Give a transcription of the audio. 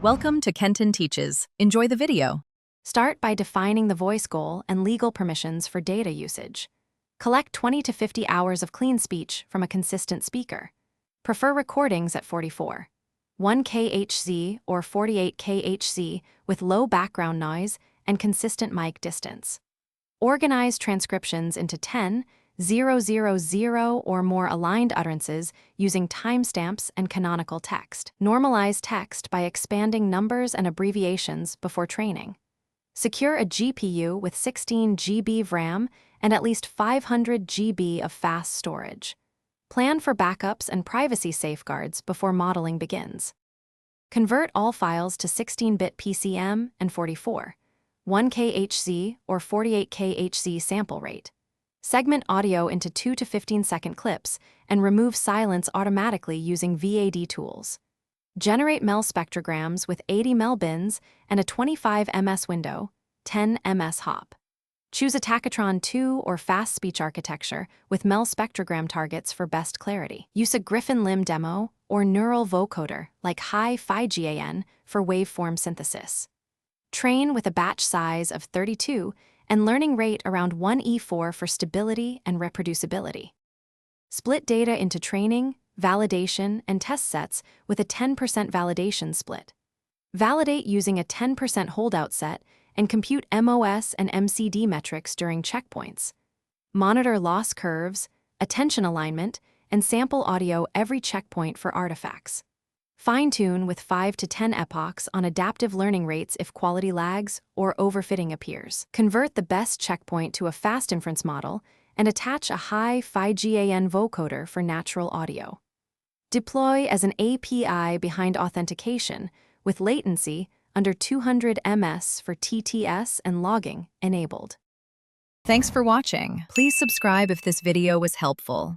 Welcome to Kenton Teaches. Enjoy the video. Start by defining the voice goal and legal permissions for data usage. Collect 20 to 50 hours of clean speech from a consistent speaker. Prefer recordings at 44. 1 kHz or 48 kHz with low background noise and consistent mic distance. Organize transcriptions into 10, 000 or more aligned utterances using timestamps and canonical text. Normalize text by expanding numbers and abbreviations before training. Secure a GPU with 16 GB of RAM and at least 500 GB of fast storage. Plan for backups and privacy safeguards before modeling begins. Convert all files to 16-bit PCM and 44, 1 kHz or 48 kHz sample rate. Segment audio into 2 to 15-second clips and remove silence automatically using VAD tools. Generate MEL spectrograms with 80 MEL bins and a 25 ms window, 10 ms hop. Choose a Tachytron 2 or fast speech architecture with MEL spectrogram targets for best clarity. Use a Griffin Limb demo or neural vocoder like Hi-Fi-GAN for waveform synthesis. Train with a batch size of 32 and learning rate around 1E4 for stability and reproducibility. Split data into training, validation, and test sets with a 10% validation split. Validate using a 10% holdout set and compute MOS and MCD metrics during checkpoints. Monitor loss curves, attention alignment, and sample audio every checkpoint for artifacts. Fine-tune with 5 to 10 epochs on adaptive learning rates if quality lags or overfitting appears. Convert the best checkpoint to a fast inference model and attach a Hi-Fi-GAN vocoder for natural audio. Deploy as an API behind authentication with latency under 200 ms for TTS and logging enabled. Thanks for watching. Please subscribe if this video was helpful.